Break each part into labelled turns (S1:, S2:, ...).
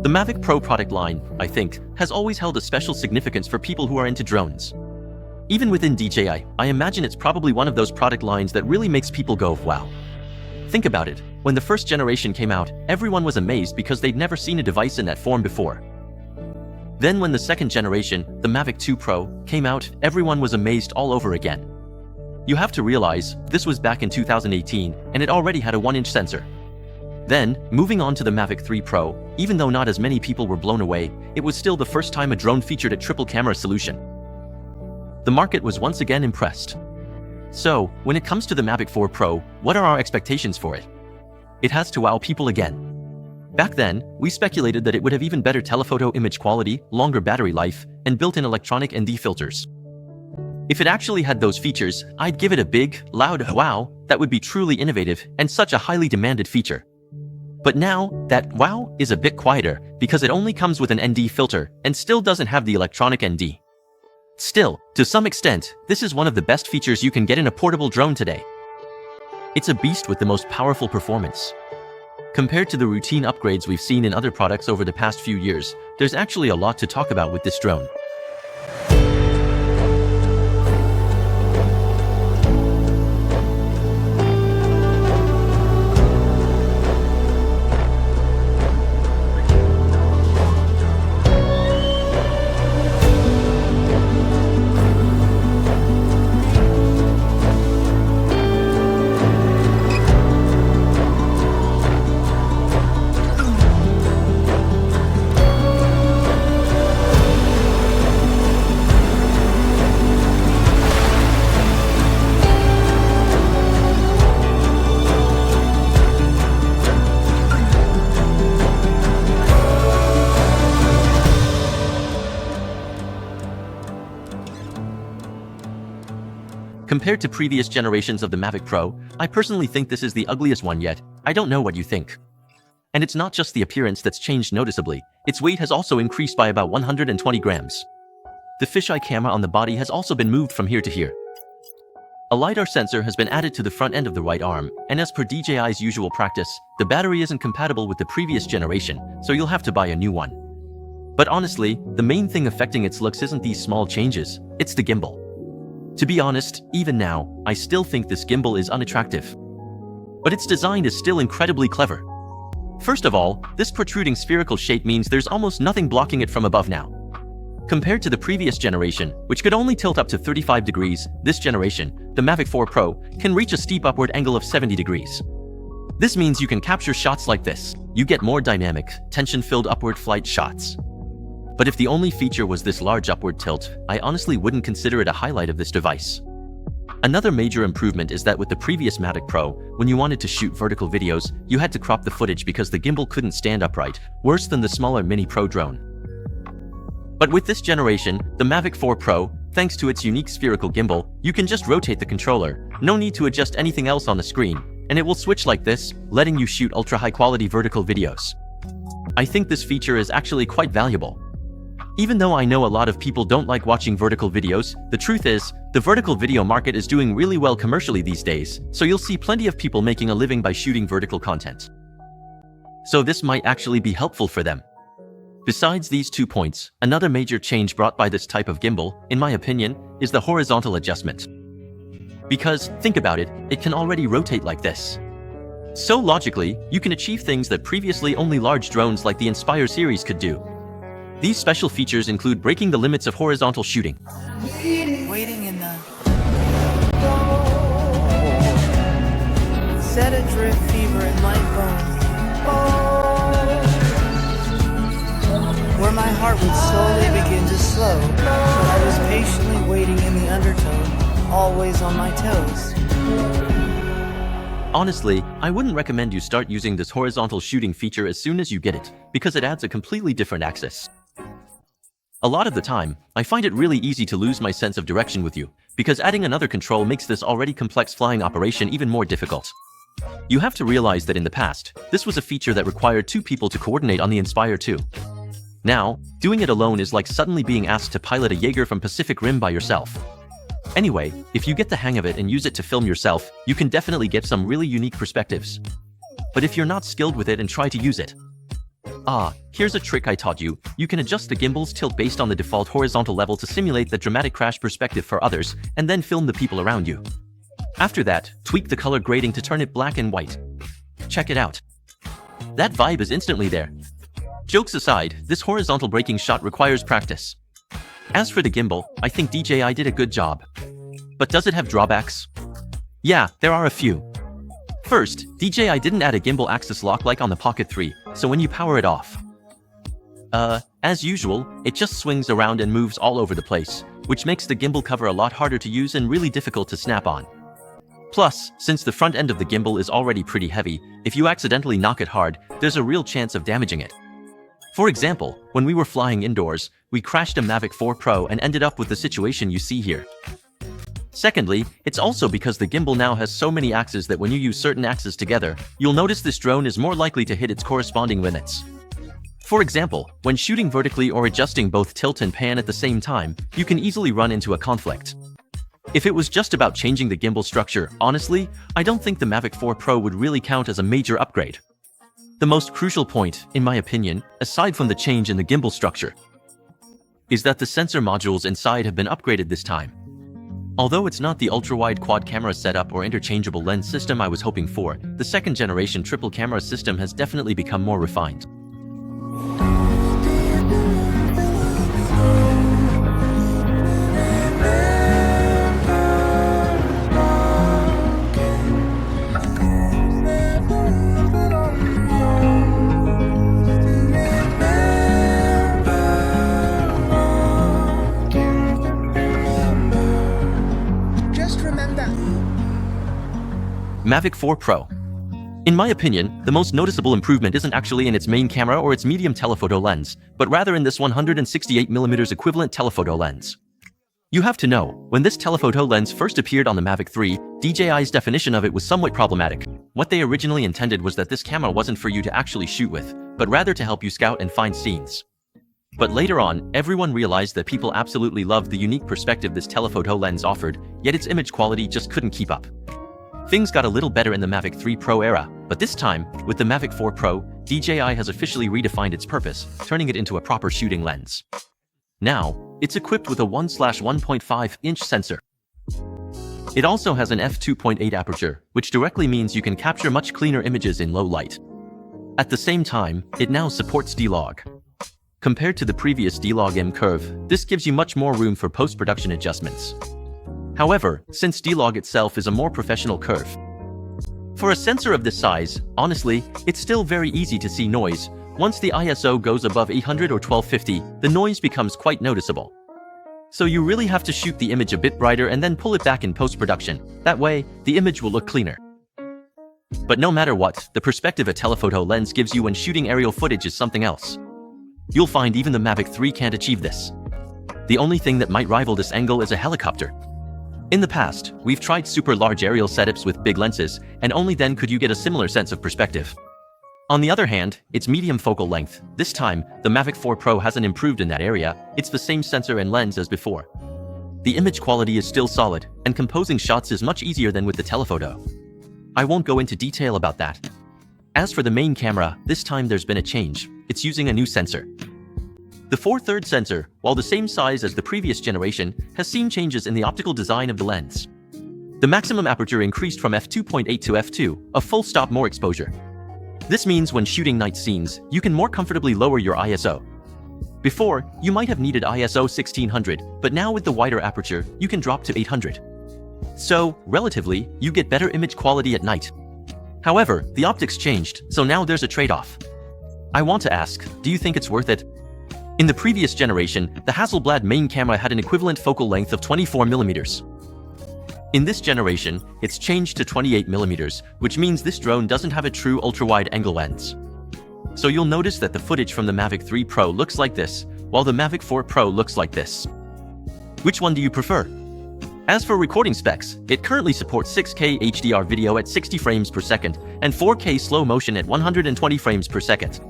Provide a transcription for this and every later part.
S1: The Mavic Pro product line, I think, has always held a special significance for people who are into drones. Even within DJI, I imagine it's probably one of those product lines that really makes people go, wow. Think about it, when the first generation came out, everyone was amazed because they'd never seen a device in that form before. Then when the second generation, the Mavic 2 Pro, came out, everyone was amazed all over again. You have to realize, this was back in 2018, and it already had a 1-inch sensor. Then, moving on to the Mavic 3 Pro, even though not as many people were blown away, it was still the first time a drone featured a triple camera solution. The market was once again impressed. So, when it comes to the Mavic 4 Pro, what are our expectations for it? It has to wow people again. Back then, we speculated that it would have even better telephoto image quality, longer battery life, and built-in electronic ND filters. If it actually had those features, I'd give it a big, loud wow. That would be truly innovative and such a highly demanded feature. But now, that wow is a bit quieter because it only comes with an ND filter and still doesn't have the electronic ND. Still, to some extent, this is one of the best features you can get in a portable drone today. It's a beast with the most powerful performance. Compared to the routine upgrades we've seen in other products over the past few years, there's actually a lot to talk about with this drone. Compared to previous generations of the Mavic Pro, I personally think this is the ugliest one yet. I don't know what you think. And it's not just the appearance that's changed noticeably, its weight has also increased by about 120 grams. The fisheye camera on the body has also been moved from here to here. A LiDAR sensor has been added to the front end of the right arm, and as per DJI's usual practice, the battery isn't compatible with the previous generation, so you'll have to buy a new one. But honestly, the main thing affecting its looks isn't these small changes, it's the gimbal. To be honest, even now, I still think this gimbal is unattractive. But its design is still incredibly clever. First of all, this protruding spherical shape means there's almost nothing blocking it from above now. Compared to the previous generation, which could only tilt up to 35 degrees, this generation, the Mavic 4 Pro, can reach a steep upward angle of 70 degrees. This means you can capture shots like this. You get more dynamic, tension-filled upward flight shots. But if the only feature was this large upward tilt, I honestly wouldn't consider it a highlight of this device. Another major improvement is that with the previous Mavic Pro, when you wanted to shoot vertical videos, you had to crop the footage because the gimbal couldn't stand upright, worse than the smaller Mini Pro drone. But with this generation, the Mavic 4 Pro, thanks to its unique spherical gimbal, you can just rotate the controller, no need to adjust anything else on the screen, and it will switch like this, letting you shoot ultra-high quality vertical videos. I think this feature is actually quite valuable. Even though I know a lot of people don't like watching vertical videos, the truth is, the vertical video market is doing really well commercially these days, so you'll see plenty of people making a living by shooting vertical content. So this might actually be helpful for them. Besides these 2 points, another major change brought by this type of gimbal, in my opinion, is the horizontal adjustment. Because, think about it, it can already rotate like this. So logically, you can achieve things that previously only large drones like the Inspire series could do. These special features include breaking the limits of horizontal shooting.
S2: Waiting in the set adrift fever in my bones. Where my heart would slowly begin to slow, but I was patiently waiting in the undertone, always on my toes.
S1: Honestly, I wouldn't recommend you start using this horizontal shooting feature as soon as you get it, because it adds a completely different axis. A lot of the time, I find it really easy to lose my sense of direction with you, because adding another control makes this already complex flying operation even more difficult. You have to realize that in the past, this was a feature that required 2 people to coordinate on the Inspire 2. Now, doing it alone is like suddenly being asked to pilot a Jaeger from Pacific Rim by yourself. Anyway, if you get the hang of it and use it to film yourself, you can definitely get some really unique perspectives. But if you're not skilled with it and try to use it, Here's a trick I taught you. You can adjust the gimbal's tilt based on the default horizontal level to simulate the dramatic crash perspective for others, and then film the people around you. After that, tweak the color grading to turn it black and white. Check it out. That vibe is instantly there. Jokes aside, this horizontal breaking shot requires practice. As for the gimbal, I think DJI did a good job. But does it have drawbacks? Yeah, there are a few. First, DJI didn't add a gimbal axis lock like on the Pocket 3, so when you power it off, as usual, it just swings around and moves all over the place, which makes the gimbal cover a lot harder to use and really difficult to snap on. Plus, since the front end of the gimbal is already pretty heavy, if you accidentally knock it hard, there's a real chance of damaging it. For example, when we were flying indoors, we crashed a Mavic 4 Pro and ended up with the situation you see here. Secondly, it's also because the gimbal now has so many axes that when you use certain axes together, you'll notice this drone is more likely to hit its corresponding limits. For example, when shooting vertically or adjusting both tilt and pan at the same time, you can easily run into a conflict. If it was just about changing the gimbal structure, honestly, I don't think the Mavic 4 Pro would really count as a major upgrade. The most crucial point, in my opinion, aside from the change in the gimbal structure, is that the sensor modules inside have been upgraded this time. Although it's not the ultra-wide quad camera setup or interchangeable lens system I was hoping for, the second generation triple camera system has definitely become more refined. Mavic 4 Pro. In my opinion, the most noticeable improvement isn't actually in its main camera or its medium telephoto lens, but rather in this 168mm equivalent telephoto lens. You have to know, when this telephoto lens first appeared on the Mavic 3, DJI's definition of it was somewhat problematic. What they originally intended was that this camera wasn't for you to actually shoot with, but rather to help you scout and find scenes. But later on, everyone realized that people absolutely loved the unique perspective this telephoto lens offered, yet its image quality just couldn't keep up. Things got a little better in the Mavic 3 Pro era, but this time, with the Mavic 4 Pro, DJI has officially redefined its purpose, turning it into a proper shooting lens. Now, it's equipped with a 1/1.5-inch sensor. It also has an f2.8 aperture, which directly means you can capture much cleaner images in low light. At the same time, it now supports D-Log. Compared to the previous D-Log M curve, this gives you much more room for post-production adjustments. However, since D-Log itself is a more professional curve, for a sensor of this size, honestly, it's still very easy to see noise. Once the ISO goes above 800 or 1250, the noise becomes quite noticeable. So you really have to shoot the image a bit brighter and then pull it back in post-production. That way, the image will look cleaner. But no matter what, the perspective a telephoto lens gives you when shooting aerial footage is something else. You'll find even the Mavic 3 can't achieve this. The only thing that might rival this angle is a helicopter. In the past, we've tried super large aerial setups with big lenses, and only then could you get a similar sense of perspective. On the other hand, it's medium focal length. This time, the Mavic 4 Pro hasn't improved in that area, it's the same sensor and lens as before. The image quality is still solid, and composing shots is much easier than with the telephoto. I won't go into detail about that. As for the main camera, this time there's been a change. It's using a new sensor. The 4/3 sensor, while the same size as the previous generation, has seen changes in the optical design of the lens. The maximum aperture increased from f2.8 to f2, a full stop more exposure. This means when shooting night scenes, you can more comfortably lower your ISO. Before, you might have needed ISO 1600, but now with the wider aperture, you can drop to 800. So, relatively, you get better image quality at night. However, the optics changed, so now there's a trade-off. I want to ask, do you think it's worth it? In the previous generation, the Hasselblad main camera had an equivalent focal length of 24mm. In this generation, it's changed to 28mm, which means this drone doesn't have a true ultra-wide angle lens. So you'll notice that the footage from the Mavic 3 Pro looks like this, while the Mavic 4 Pro looks like this. Which one do you prefer? As for recording specs, it currently supports 6K HDR video at 60 frames per second and 4K slow motion at 120 frames per second.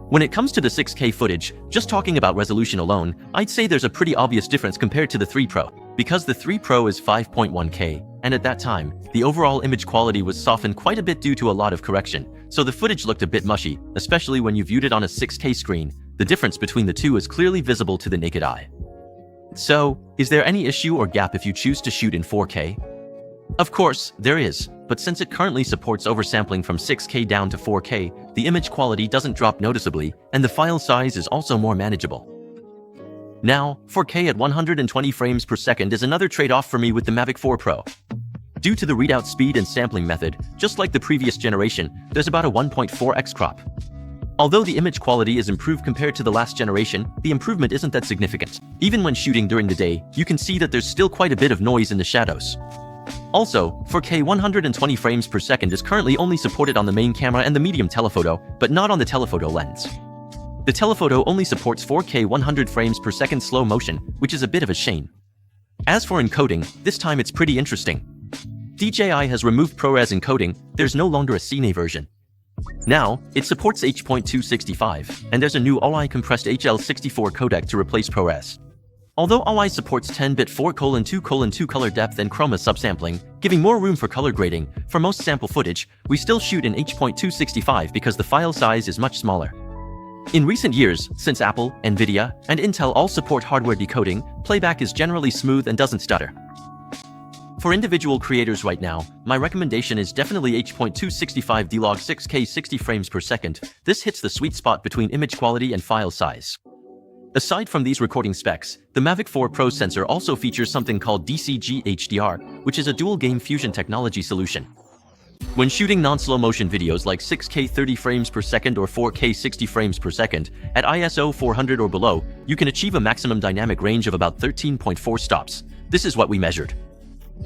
S1: When it comes to the 6K footage, just talking about resolution alone, I'd say there's a pretty obvious difference compared to the 3 Pro. Because the 3 Pro is 5.1K, and at that time, the overall image quality was softened quite a bit due to a lot of correction, so the footage looked a bit mushy, especially when you viewed it on a 6K screen. The difference between the two is clearly visible to the naked eye. So, is there any issue or gap if you choose to shoot in 4K? Of course, there is, but since it currently supports oversampling from 6K down to 4K, the image quality doesn't drop noticeably, and the file size is also more manageable. Now, 4K at 120 frames per second is another trade-off for me with the Mavic 4 Pro. Due to the readout speed and sampling method, just like the previous generation, there's about a 1.4x crop. Although the image quality is improved compared to the last generation, the improvement isn't that significant. Even when shooting during the day, you can see that there's still quite a bit of noise in the shadows. Also, 4K 120 frames per second is currently only supported on the main camera and the medium telephoto, but not on the telephoto lens. The telephoto only supports 4K 100 frames per second slow motion, which is a bit of a shame. As for encoding, this time it's pretty interesting. DJI has removed ProRes encoding, there's no longer a Cine version. Now, it supports H.265, and there's a new all-eye compressed HL64 codec to replace ProRes. Although all-eye supports 10-bit 4:2:2 color depth and chroma subsampling, giving more room for color grading, for most sample footage, we still shoot in H.265 because the file size is much smaller. In recent years, since Apple, Nvidia, and Intel all support hardware decoding, playback is generally smooth and doesn't stutter. For individual creators right now, my recommendation is definitely H.265 D-Log 6K 60 frames per second. This hits the sweet spot between image quality and file size. Aside from these recording specs, the Mavic 4 Pro sensor also features something called DCG HDR, which is a dual game fusion technology solution. When shooting non-slow motion videos like 6K 30 frames per second or 4K 60 frames per second, at ISO 400 or below, you can achieve a maximum dynamic range of about 13.4 stops. This is what we measured.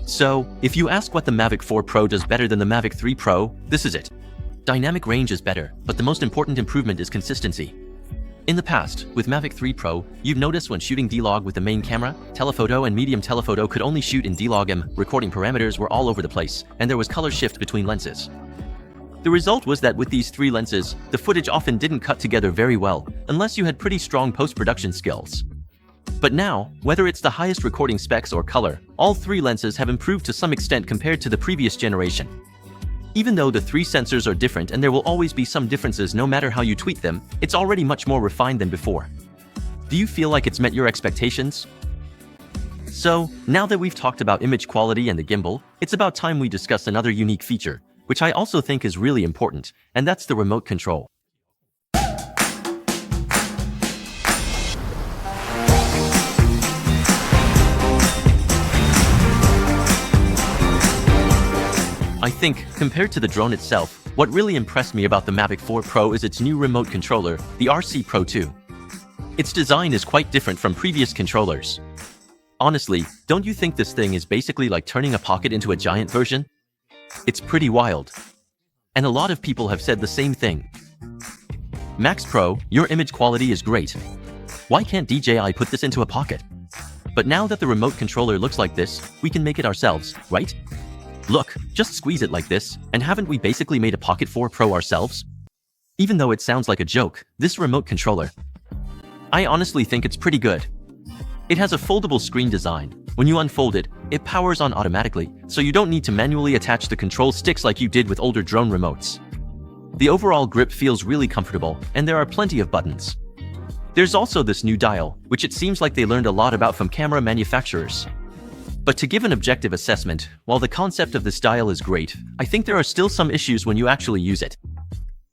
S1: So, if you ask what the Mavic 4 Pro does better than the Mavic 3 Pro, this is it. Dynamic range is better, but the most important improvement is consistency. In the past, with Mavic 3 Pro, you've noticed when shooting D-Log with the main camera, telephoto and medium telephoto could only shoot in D-Log M, recording parameters were all over the place, and there was color shift between lenses. The result was that with these three lenses, the footage often didn't cut together very well, unless you had pretty strong post-production skills. But now, whether it's the highest recording specs or color, all three lenses have improved to some extent compared to the previous generation. Even though the three sensors are different and there will always be some differences no matter how you tweak them, it's already much more refined than before. Do you feel like it's met your expectations? So, now that we've talked about image quality and the gimbal, it's about time we discuss another unique feature, which I also think is really important, and that's the remote control. I think, compared to the drone itself, what really impressed me about the Mavic 4 Pro is its new remote controller, the RC Pro 2. Its design is quite different from previous controllers. Honestly, don't you think this thing is basically like turning a pocket into a giant version? It's pretty wild. And a lot of people have said the same thing. Max Pro, your image quality is great. Why can't DJI put this into a pocket? But now that the remote controller looks like this, we can make it ourselves, right? Look, just squeeze it like this, and haven't we basically made a Pocket 4 Pro ourselves? Even though it sounds like a joke, this remote controller, I honestly think it's pretty good. It has a foldable screen design. When you unfold it, it powers on automatically, so you don't need to manually attach the control sticks like you did with older drone remotes. The overall grip feels really comfortable, and there are plenty of buttons. There's also this new dial, which it seems like they learned a lot about from camera manufacturers. But to give an objective assessment, while the concept of this dial is great, I think there are still some issues when you actually use it.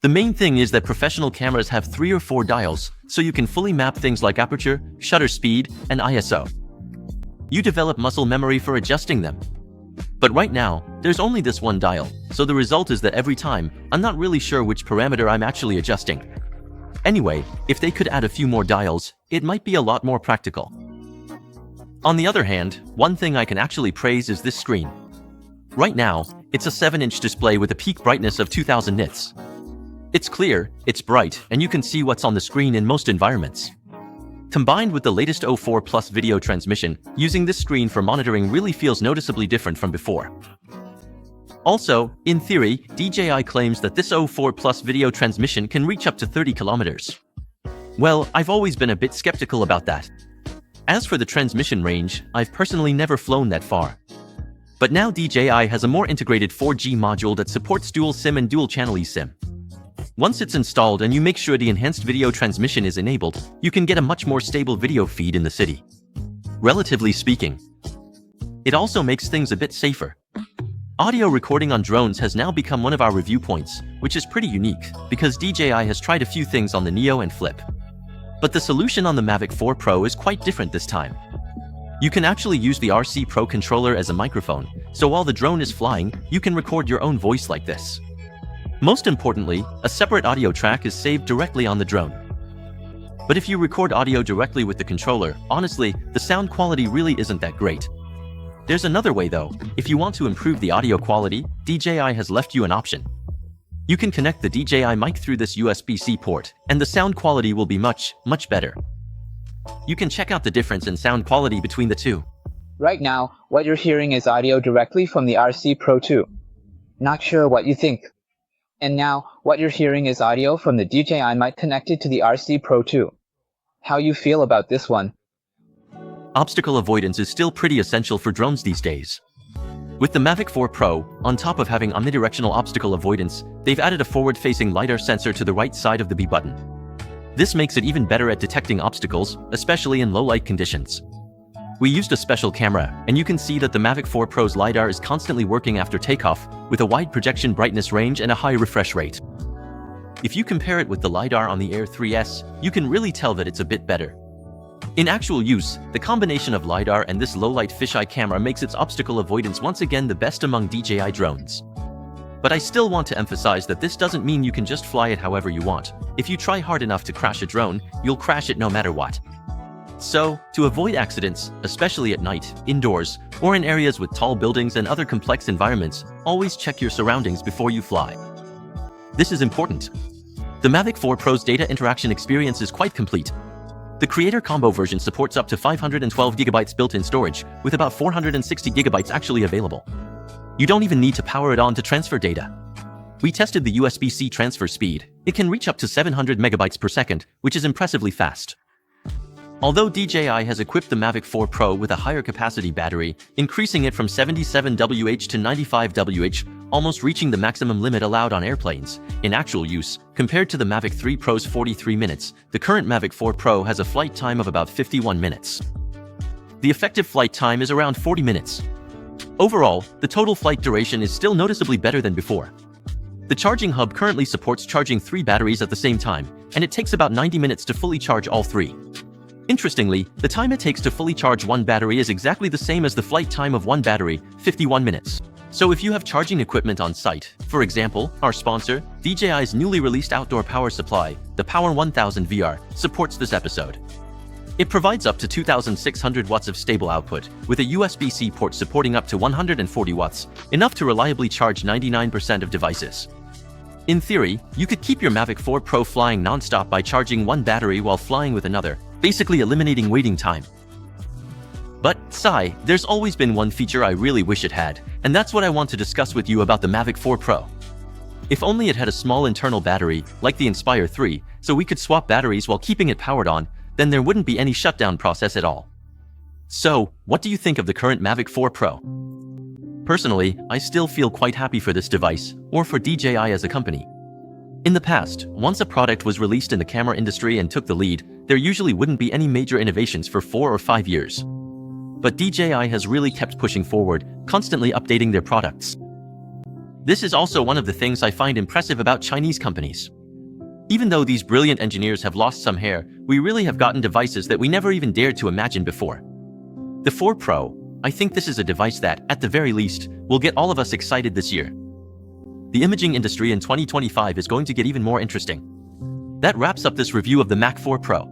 S1: The main thing is that professional cameras have 3 or 4 dials, so you can fully map things like aperture, shutter speed, and ISO. You develop muscle memory for adjusting them. But right now, there's only this one dial, so the result is that every time, I'm not really sure which parameter I'm actually adjusting. Anyway, if they could add a few more dials, it might be a lot more practical. On the other hand, one thing I can actually praise is this screen. Right now, it's a 7-inch display with a peak brightness of 2000 nits. It's clear, it's bright, and you can see what's on the screen in most environments. Combined with the latest O4 Plus video transmission, using this screen for monitoring really feels noticeably different from before. Also, in theory, DJI claims that this O4 Plus video transmission can reach up to 30 kilometers. Well, I've always been a bit skeptical about that. As for the transmission range, I've personally never flown that far. But now DJI has a more integrated 4G module that supports dual SIM and dual channel eSIM. Once it's installed and you make sure the enhanced video transmission is enabled, you can get a much more stable video feed in the city. Relatively speaking, it also makes things a bit safer. Audio recording on drones has now become one of our review points, which is pretty unique, because DJI has tried a few things on the Neo and Flip. But the solution on the Mavic 4 Pro is quite different this time. You can actually use the RC Pro controller as a microphone, so while the drone is flying, you can record your own voice like this. Most importantly, a separate audio track is saved directly on the drone. But if you record audio directly with the controller, honestly, the sound quality really isn't that great. There's another way though. If you want to improve the audio quality, DJI has left you an option. You can connect the DJI mic through this USB-C port, and the sound quality will be much better. You can check out the difference in sound quality between the two.
S3: Right now, what you're hearing is audio directly from the RC Pro 2. Not sure what you think. And now, what you're hearing is audio from the DJI mic connected to the RC Pro 2. How you feel about this one?
S1: Obstacle avoidance is still pretty essential for drones these days. With the Mavic 4 Pro, on top of having omnidirectional obstacle avoidance, they've added a forward-facing LiDAR sensor to the right side of the B button. This makes it even better at detecting obstacles, especially in low-light conditions. We used a special camera, and you can see that the Mavic 4 Pro's LiDAR is constantly working after takeoff, with a wide projection brightness range and a high refresh rate. If you compare it with the LiDAR on the Air 3S, you can really tell that it's a bit better. In actual use, the combination of LiDAR and this low-light fisheye camera makes its obstacle avoidance once again the best among DJI drones. But I still want to emphasize that this doesn't mean you can just fly it however you want. If you try hard enough to crash a drone, you'll crash it no matter what. So, to avoid accidents, especially at night, indoors, or in areas with tall buildings and other complex environments, always check your surroundings before you fly. This is important. The Mavic 4 Pro's data interaction experience is quite complete. The Creator Combo version supports up to 512 GB built-in storage, with about 460 GB actually available. You don't even need to power it on to transfer data. We tested the USB-C transfer speed. It can reach up to 700 MB per second, which is impressively fast. Although DJI has equipped the Mavic 4 Pro with a higher capacity battery, increasing it from 77 Wh to 95 Wh, almost reaching the maximum limit allowed on airplanes, in actual use, compared to the Mavic 3 Pro's 43 minutes, the current Mavic 4 Pro has a flight time of about 51 minutes. The effective flight time is around 40 minutes. Overall, the total flight duration is still noticeably better than before. The charging hub currently supports charging 3 batteries at the same time, and it takes about 90 minutes to fully charge all 3. Interestingly, the time it takes to fully charge one battery is exactly the same as the flight time of one battery, 51 minutes. So if you have charging equipment on site, for example, our sponsor, DJI's newly released outdoor power supply, the Power 1000 VR, supports this episode. It provides up to 2,600 watts of stable output, with a USB-C port supporting up to 140 watts, enough to reliably charge 99% of devices. In theory, you could keep your Mavic 4 Pro flying non-stop by charging one battery while flying with another, basically eliminating waiting time. But, sigh, there's always been one feature I really wish it had, and that's what I want to discuss with you about the Mavic 4 Pro. If only it had a small internal battery, like the Inspire 3, so we could swap batteries while keeping it powered on, then there wouldn't be any shutdown process at all. So, what do you think of the current Mavic 4 Pro? Personally, I still feel quite happy for this device, or for DJI as a company. In the past, once a product was released in the camera industry and took the lead, there usually wouldn't be any major innovations for 4 or 5 years. But DJI has really kept pushing forward, constantly updating their products. This is also one of the things I find impressive about Chinese companies. Even though these brilliant engineers have lost some hair, we really have gotten devices that we never even dared to imagine before. The 4 Pro, I think this is a device that, at the very least, will get all of us excited this year. The imaging industry in 2025 is going to get even more interesting. That wraps up this review of the Mac 4 Pro.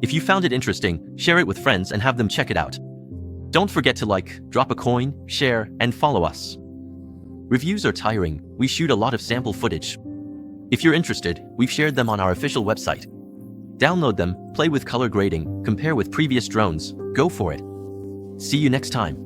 S1: If you found it interesting, share it with friends and have them check it out. Don't forget to like, drop a coin, share, and follow us. Reviews are tiring, we shoot a lot of sample footage. If you're interested, we've shared them on our official website. Download them, play with color grading, compare with previous drones, go for it. See you next time.